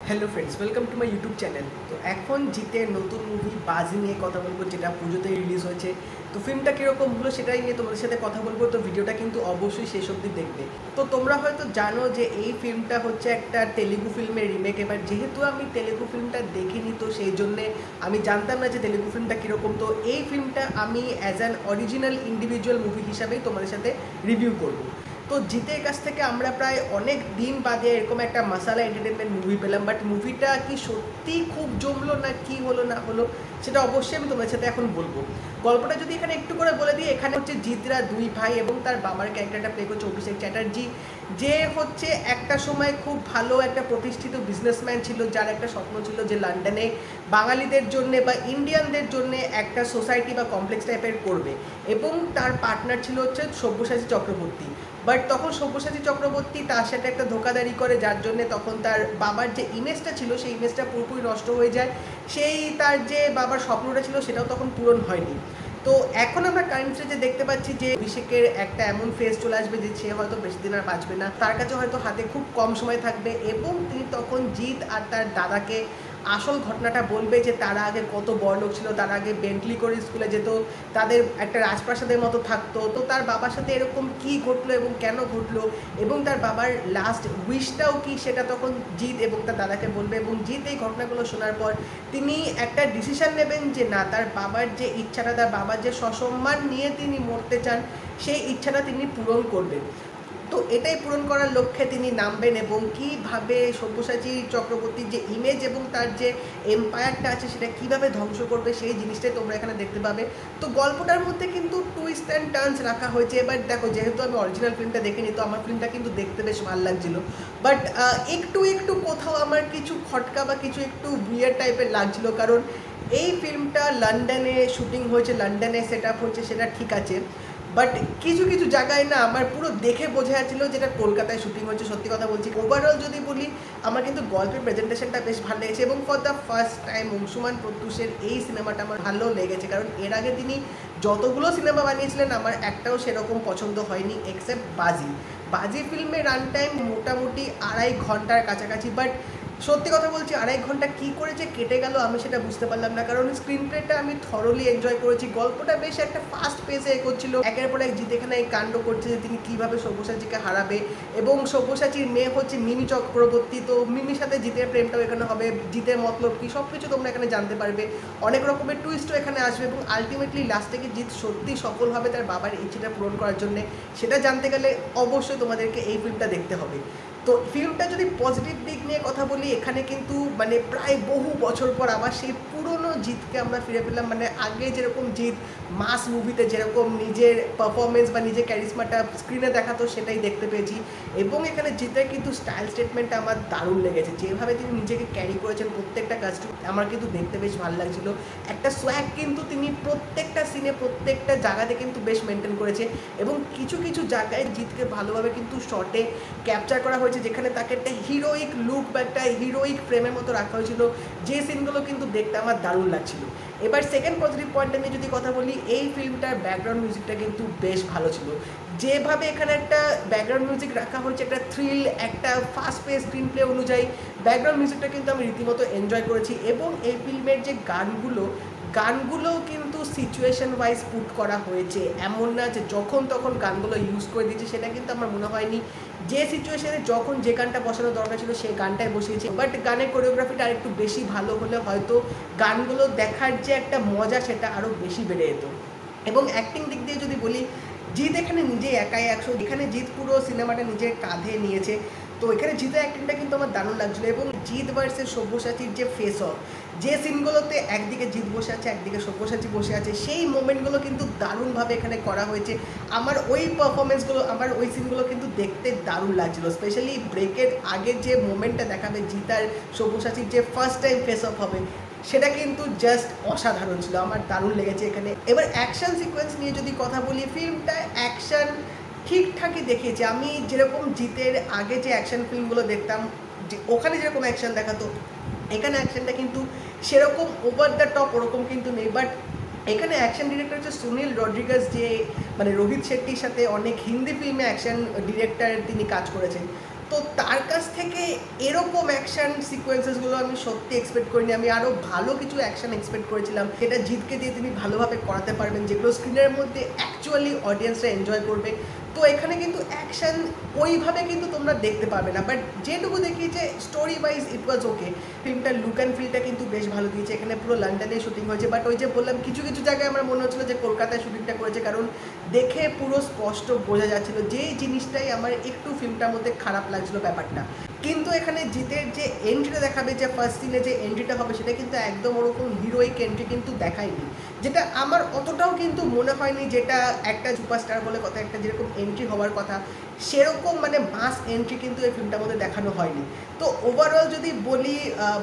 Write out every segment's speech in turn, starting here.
Hello friends, welcome to my YouTube channel. তো এখন জিতের নতুন মুভি বাজি নিয়ে কথা বলবো, যেটা পুজোতে রিলিজ হয়েছে। তো ফিল্মটা কীরকম হলো সেটাই নিয়ে তোমাদের সাথে কথা বলবো। তো ভিডিওটা কিন্তু অবশ্যই শেষ অবধি দেখবে। তো তোমরা হয়তো জানো যে এই ফিল্মটা হচ্ছে একটা তেলেগু ফিল্মের রিমেক। এবার যেহেতু আমি তেলেগু ফিল্মটা দেখিনি, তো সেই জন্যে আমি জানতাম না যে তেলেগু ফিল্মটা কীরকম। তো এই ফিল্মটা আমি as an original individual movie হিসাবেই তোমাদের সাথে রিভিউ করবো। তো জিতের কাছ থেকে আমরা প্রায় অনেক দিন বাদে এরকম একটা মাসালা এন্টারটেনমেন্ট মুভি পেলাম। বাট মুভিটা কি সত্যিই খুব জমলো না কি হলো না হলো সেটা অবশ্যই আমি তোমাদের সাথে এখন বলবো। গল্পটা যদি এখানে একটু করে বলে দিই, এখানে হচ্ছে জিতরা দুই ভাই এবং তার বাবার ক্যারেক্টারটা প্লে করছে অভিষেক চ্যাটার্জি, যে হচ্ছে একটা সময় খুব ভালো একটা প্রতিষ্ঠিত বিজনেসম্যান ছিল, যার একটা স্বপ্ন ছিল যে লন্ডনে বাঙালিদের জন্য বা ইন্ডিয়ানদের জন্য একটা সোসাইটি বা কমপ্লেক্স টাইপের করবে। এবং তার পার্টনার ছিল হচ্ছে সব্যসাচী চক্রবর্তী। বাট তখন সব্যসাচী চক্রবর্তী তার সাথে একটা ধোকাদারি করে, যার জন্য তখন তার বাবার যে ইমেজটা ছিল সেই ইমেজটা পুরোপুরি নষ্ট হয়ে যায়। সেই তার যে বাবার স্বপ্নটা ছিল সেটাও তখন পূরণ হয়নি। তো এখন আমরা কারেন্টলি যে দেখতে পাচ্ছি যে অভিষেকের একটা এমন ফেজ চলে আসবে যে সে হয়তো বেশি দিন আর বাঁচবে না, তার কাছে হয়তো হাতে খুব কম সময় থাকবে। এবং তিনি তখন জিৎ আর তার দাদাকে আসল ঘটনাটা বলবে যে তারা আগে কত বড়লোক ছিল, তারা আগে বেন্টলি করে স্কুলে যেত, তাদের একটা রাজপ্রাসাদের মতো থাকতো। তো তার বাবার সাথে এরকম কি ঘটলো এবং কেন ঘটলো এবং তার বাবার লাস্ট উইশটাও কি, সেটা তখন জিৎ এবং তার দাদাকে বলবে। এবং জিৎ এই ঘটনাগুলো শোনার পর তিনি একটা ডিসিশন নেবেন যে না, তার বাবার যে ইচ্ছাটা, তার বাবার যে সসম্মান নিয়ে তিনি মরতে চান, সেই ইচ্ছাটা তিনি পূরণ করবেন। তো এটাই পূরণ করার লক্ষ্যে তিনি নামবেন এবং কীভাবে সব্যসাচী চক্রবর্তীর যে ইমেজ এবং তার যে এম্পায়ারটা আছে সেটা কীভাবে ধ্বংস করবে সেই জিনিসটাই তোমরা এখানে দেখতে পাবে। তো গল্পটার মধ্যে কিন্তু টুইস্ট অ্যান্ড টার্নস রাখা হয়েছে। এবার দেখো, যেহেতু আমি অরিজিনাল ফিল্মটা দেখিনি, তো আমার ফিল্মটা কিন্তু দেখতে বেশ ভালো লাগছিলো। বাট একটু একটু কোথাও আমার কিছু খটকা বা কিছু একটু উইয়ার্ড টাইপের লাগছিলো, কারণ এই ফিল্মটা লন্ডনে শুটিং হয়েছে, লন্ডনে সেট আপ হয়েছে, সেটা ঠিক আছে। বাট কিছু কিছু জায়গায় না আমার পুরো দেখে বোঝা যাচ্ছিলো যেটা কলকাতায় শুটিং হচ্ছে। সত্যি কথা বলছি, ওভারঅল যদি বলি, আমার কিন্তু গল্পের প্রেজেন্টেশনটা বেশ ভালো লেগেছে। এবং for the first time Anshuman প্রত্যুষের এই সিনেমাটা আমার ভালো লেগেছে, কারণ এর আগে তিনি যতগুলো সিনেমা বানিয়েছিলেন আমার একটাও সেরকম পছন্দ হয়নি, এক্সেপ্ট বাজি। বাজি ফিল্মের রান টাইম মোটামুটি 2.5 ঘন্টার কাছাকাছি। বাট সত্যি কথা বলছি, 2.5 ঘন্টা কী করে যে কেটে গেল আমি সেটা বুঝতে পারলাম না, কারণ স্ক্রিন প্লেটা আমি থরলি এনজয় করেছি। গল্পটা বেশ একটা ফাস্ট পেসে এগোচ্ছিল। একের পর এক জিৎ এখানে এই কাণ্ড করছে যে তিনি কীভাবে সব্যসাচীকে হারাবে। এবং সব্যসাচীর মেয়ে হচ্ছে মিমি চক্রবর্তী, তো মিমির সাথে জিতের প্রেমটাও এখানে হবে, জিতের মতলব কী সব কিছু তোমরা এখানে জানতে পারবে। অনেক রকমের টুইস্টও এখানে আসবে এবং আলটিমেটলি লাস্টে কি জিৎ সত্যি সফল হবে তার বাবার ইচ্ছেটা পূরণ করার জন্যে, সেটা জানতে গেলে অবশ্যই তোমাদেরকে এই ফিল্মটা দেখতে হবে। তো ফিল্মটা যদি পজিটিভ দিক নিয়ে কথা বলি, এখানে কিন্তু মানে প্রায় বহু বছর পর আবার সেই পুরনো জিতকে আমরা ফিরে পেলাম। মানে আগে যেরকম জিৎ মাস মুভিতে যেরকম নিজের পারফরমেন্স বা নিজের ক্যারিশমাটা স্ক্রিনে দেখাতো, সেটাই দেখতে পেয়েছি। এবং এখানে জিতের কিন্তু স্টাইল স্টেটমেন্টটা আমার দারুণ লেগেছে, যেভাবে তিনি নিজেকে ক্যারি করেছেন প্রত্যেকটা কাজটা আমার কিন্তু দেখতে বেশ ভালো লাগছিলো। একটা সোয়াগ কিন্তু তিনি প্রত্যেকটা সিনে প্রত্যেকটা জায়গাতে কিন্তু বেশ মেনটেন করেছে। এবং কিছু কিছু জায়গায় জিতকে ভালোভাবে কিন্তু শর্টে ক্যাপচার করা হয়েছে, যেখানে তাকে একটা হিরোইক লুক বা একটা হিরোইক ফ্রেমের মতো রাখা হয়েছিল, যে সিনগুলো কিন্তু দেখতে আমার দারুণ লাগছিল। এবার সেকেন্ড পজিটিভ পয়েন্টটা নিয়ে যদি কথা বলি, এই ফিল্মটার ব্যাকগ্রাউন্ড মিউজিকটা কিন্তু বেশ ভালো ছিল। যেভাবে এখানে একটা ব্যাকগ্রাউন্ড মিউজিক রাখা হয়েছে, একটা থ্রিল, একটা ফাস্ট পেস স্ক্রিন প্লে অনুযায়ী ব্যাকগ্রাউন্ড মিউজিকটা কিন্তু আমি রীতিমতো এনজয় করেছি। এবং এই ফিল্মের যে গানগুলোও কিন্তু সিচুয়েশন ওয়াইজ পুট করা হয়েছে, এমন না যে যখন তখন গানগুলো ইউজ করে দিয়েছে, সেটা কিন্তু আমার মনে হয়নি। যে সিচুয়েশনে যখন যে গানটা বসানো দরকার ছিল সেই গানটাই বসিয়েছে। বাট গানের কোরিওগ্রাফিটা আর একটু বেশি ভালো হলে হয়তো গানগুলো দেখার যে একটা মজা সেটা আরও বেশি বেড়ে যেত। এবং অ্যাক্টিং দিক দিয়ে যদি বলি, জিৎ এখানে নিজে একাই 100, এখানে জিৎ পুরো সিনেমাটা নিজের কাঁধে নিয়েছে। তো এখানে জিতের অ্যাক্টিংটা কিন্তু আমার দারুণ লাগছিলো। এবং জিৎ ভার্সেস সব্যসাচীর যে ফেস অফ, যে সিনগুলোতে একদিকে জিৎ বসে আছে একদিকে সব্যসাচী বসে আছে, সেই মোমেন্টগুলো কিন্তু দারুণভাবে এখানে করা হয়েছে। আমার ওই পারফরমেন্সগুলো, আমার ওই সিনগুলো কিন্তু দেখতে দারুণ লাগছিলো। স্পেশালি ব্রেকের আগে যে মোমেন্টটা দেখাবে জিৎ আর সব্যসাচীর যে ফার্স্ট টাইম ফেস অফ হবে, সেটা কিন্তু জাস্ট অসাধারণ ছিল, আমার দারুণ লেগেছে এখানে। এবার অ্যাকশন সিকোয়েন্স নিয়ে যদি কথা বলি, ফিল্মটা অ্যাকশন ঠিকঠাকই দেখিয়েছে। আমি যেরকম জিতের আগে যে অ্যাকশন ফিল্মগুলো দেখতাম, যে ওখানে যেরকম অ্যাকশন দেখাতো, এখানে অ্যাকশনটা কিন্তু সেরকম ওভার দ্য টপ ওরকম কিন্তু নেই। বাট এখানে অ্যাকশন ডিরেক্টর হচ্ছে সুনীল রড্রিগাস, যে মানে রোহিত শেট্টির সাথে অনেক হিন্দি ফিল্মে অ্যাকশন ডিরেক্টর তিনি কাজ করেছেন। তো তার কাছ থেকে এরকম অ্যাকশন সিকোয়েন্সেসগুলো আমি সত্যি এক্সপেক্ট করিনি। আমি আরও ভালো কিছু অ্যাকশন এক্সপেক্ট করেছিলাম, যেটা জিতকে দিয়ে তিনি ভালোভাবে করাতে পারবেন, যেগুলো স্ক্রিনের মধ্যে অ্যাকচুয়ালি অডিয়েন্সরা এনজয় করবে। তো এখানে কিন্তু অ্যাকশন ওইভাবে কিন্তু তোমরা দেখতে পাবে না, বাট যেটুকু দেখিয়েছে story wise it was okay. ফিল্মটার লুক অ্যান্ড ফিলটা কিন্তু বেশ ভালো দিয়েছে। এখানে পুরো লন্ডনে শুটিং হয়েছে, বাট ওই যে বললাম কিছু কিছু জায়গায় আমার মনে হচ্ছিলো যে কলকাতায় শুটিংটা করেছে, কারণ দেখে পুরো স্পষ্ট বোঝা যাচ্ছিলো। যে জিনিসটাই আমার একটু ফিল্মটার মধ্যে খারাপ লাগছিলো ব্যাপারটা। কিন্তু এখানে জিতের যে এন্ট্রিটা দেখাবে, যে ফার্স্ট সিনে যে এন্ট্রিটা হবে, সেটা কিন্তু একদম ওরকম হিরোইক এন্ট্রি কিন্তু দেখায়নি, যেটা আমার অতটাও কিন্তু মনে হয়নি যেটা একটা সুপারস্টার বলে কথা, একটা যেরকম এন্ট্রি হওয়ার কথা সেরকম মানে মাস এন্ট্রি কিন্তু এই ফিল্মটার মধ্যে দেখানো হয়নি। তো ওভারঅল যদি বলি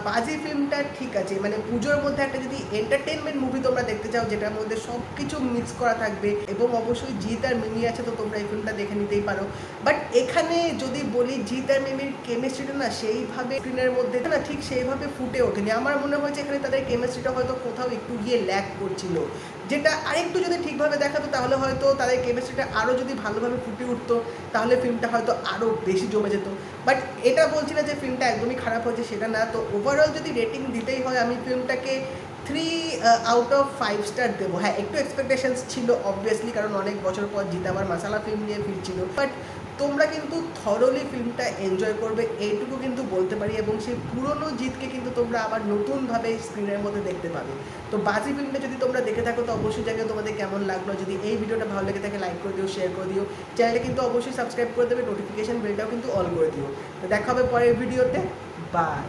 বাজি ফিল্মটা ঠিক আছে, মানে পুজোর মধ্যে একটা যদি এন্টারটেনমেন্ট মুভি তোমরা দেখতে চাও যেটার মধ্যে সব কিছু মিক্স করা থাকবে এবং অবশ্যই জিৎ আর মিমি আছে, তো তোমরা এই ফিল্মটা দেখে নিতেই পারো। বাট এখানে যদি বলি জিৎ আর মিমির কেমিস্ট্রিটা না সেইভাবে স্ক্রিনের মধ্যে না ঠিক সেইভাবে ফুটে ওঠেনি। আমার মনে হয়েছে এখানে তাদের কেমিস্ট্রিটা হয়তো কোথাও একটু গিয়ে ল্যাক করছিল, যেটা আরেকটু যদি ঠিকভাবে দেখাতো তাহলে হয়তো তাদের কেমিস্ট্রিটা আরও যদি ভালোভাবে ফুটে উঠতো, তাহলে ফিল্মটা হয়তো আরও বেশি জমে যেত। বাট এটা বলছি না যে ফিল্মটা একদমই খারাপ হয়েছে, সেটা না। তো ওভারঅল যদি রেটিং দিতেই হয়, আমি ফিল্মটাকে 3/5 স্টার দেবো। হ্যাঁ, একটু এক্সপেকটেশনস ছিল অবভিয়াসলি, কারণ অনেক বছর পর জিত আবার মাসালা ফিল্ম নিয়ে ফিরছিল। বাট তোমরা কিন্তু থরলি ফিল্মটা এনজয় করবে এইটুকু কিন্তু বলতে পারি, এবং সেই পুরনো জিতকে কিন্তু তোমরা আবার নতুনভাবে স্ক্রিনের মধ্যে দেখতে পাবে। তো বাজি ফিল্মটা যদি তোমরা দেখে থাকো তো অবশ্যই জায়গায় তোমাদের কেমন লাগলো। যদি এই ভিডিওটা ভালো লেগে থাকে লাইক করে দিও, শেয়ার করে দিও, চ্যানেলটা কিন্তু অবশ্যই সাবস্ক্রাইব করে দেবে, নোটিফিকেশন বেলটাও কিন্তু অল করে দিও। তো দেখা হবে পরের ভিডিওতে। বাই।